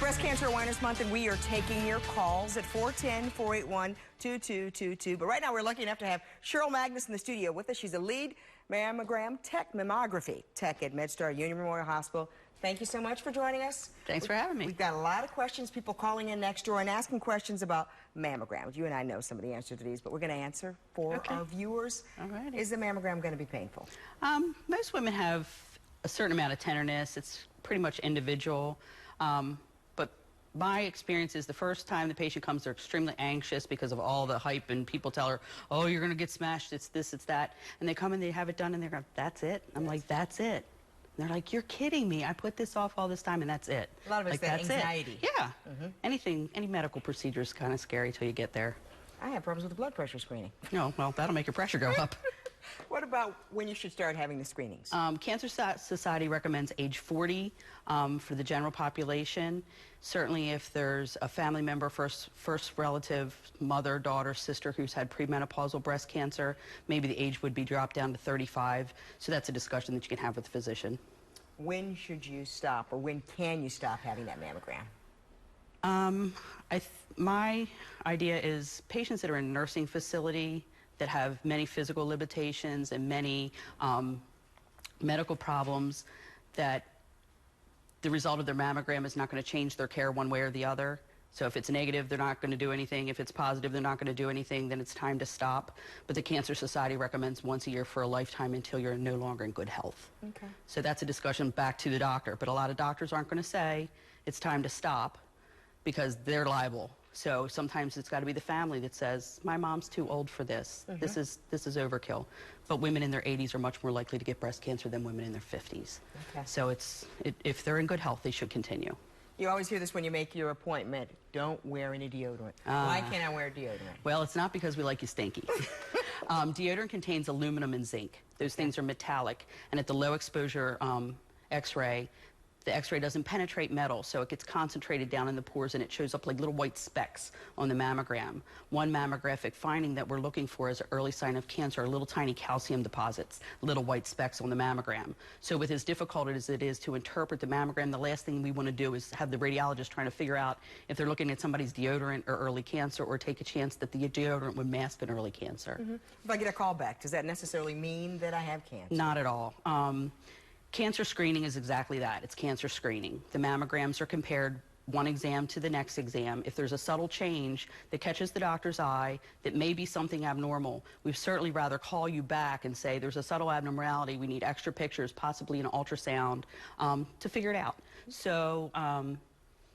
Breast Cancer Awareness Month, and we are taking your calls at 410-481-2222. But right now, we're lucky enough to have Cheryl Magnus in the studio with us. She's a lead mammography tech at MedStar Union Memorial Hospital. Thank you so much for joining us. Thanks for having me. We've got a lot of questions, people calling in next door and asking questions about mammograms. You and I know some of the answers to these, but we're going to answer for our viewers. Alrighty. Is the mammogram going to be painful? Most women have a certain amount of tenderness. It's pretty much individual. But my experience is the first time the patient comes, they're extremely anxious because of all the hype, and people tell her, oh, you're going to get smashed, it's this, it's that. And they come and they have it done, and they're going, that's it? I'm like, that's it. And they're like, you're kidding me. I put this off all this time, and that's it. A lot of it's that anxiety. Yeah. Any medical procedure is kind of scary till you get there. I have problems with the blood pressure screening. No, well, that'll make your pressure go up. What about when you should start having the screenings? Cancer Society recommends age 40 for the general population. Certainly if there's a family member, first relative, mother, daughter, sister who's had premenopausal breast cancer, maybe the age would be dropped down to 35. So that's a discussion that you can have with the physician. When should you stop, or when can you stop having that mammogram? My idea is patients that are in a nursing facility that have many physical limitations and many medical problems, that the result of their mammogram is not going to change their care one way or the other. So if it's negative, they're not going to do anything. If it's positive, they're not going to do anything. Then it's time to stop. But the Cancer Society recommends once a year for a lifetime until you're no longer in good health. Okay. So that's a discussion back to the doctor. But a lot of doctors aren't going to say it's time to stop because they're liable. So sometimes it's got to be the family that says, my mom's too old for this. This is overkill. But women in their 80s are much more likely to get breast cancer than women in their 50s. Okay. So if they're in good health, they should continue. You always hear this when you make your appointment. Don't wear any deodorant. Why can't I wear deodorant? Well, it's not because we like you stinky. Deodorant contains aluminum and zinc. Those things are metallic. And at the low exposure X-ray, the X-ray doesn't penetrate metal, so it gets concentrated down in the pores, and it shows up like little white specks on the mammogram. One mammographic finding that we're looking for as an early sign of cancer are little tiny calcium deposits, little white specks on the mammogram. So with as difficult as it is to interpret the mammogram, the last thing we want to do is have the radiologist trying to figure out if they're looking at somebody's deodorant or early cancer, or take a chance that the deodorant would mask an early cancer. If I get a call back, does that necessarily mean that I have cancer? Not at all. Cancer screening is exactly that. It's cancer screening. The mammograms are compared one exam to the next exam. If there's a subtle change that catches the doctor's eye that may be something abnormal, we'd certainly rather call you back and say there's a subtle abnormality, we need extra pictures, possibly an ultrasound, to figure it out. So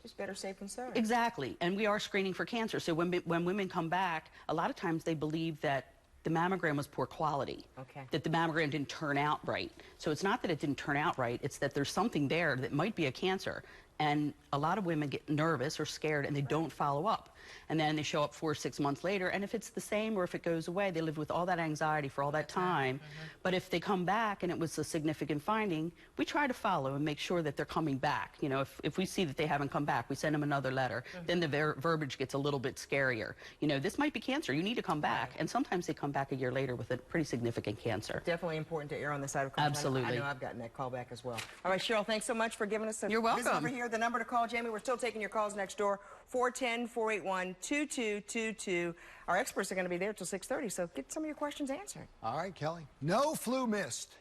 just better safe than sorry. Exactly. And we are screening for cancer. So when women come back, a lot of times they believe that the mammogram was poor quality, that the mammogram didn't turn out right. So it's not that it didn't turn out right, it's that there's something there that might be a cancer. And a lot of women get nervous or scared, and they don't follow up. And then they show up 4 or 6 months later, and if it's the same or if it goes away, they live with all that anxiety for all that time. But if they come back and it was a significant finding, we try to follow and make sure that they're coming back. You know, if we see that they haven't come back, we send them another letter. Then the verbiage gets a little bit scarier. You know, this might be cancer, you need to come back. And sometimes they come back a year later with a pretty significant cancer. Definitely important to err on the side of caution. Absolutely. I know I've gotten that call back as well. All right, Cheryl, thanks so much for giving us a You're welcome. visit over here. The number to call, Jamie, we're still taking your calls next door, 410-481-2222. Our experts are going to be there till 6:30, so get some of your questions answered. All right, Kelly. No flu missed.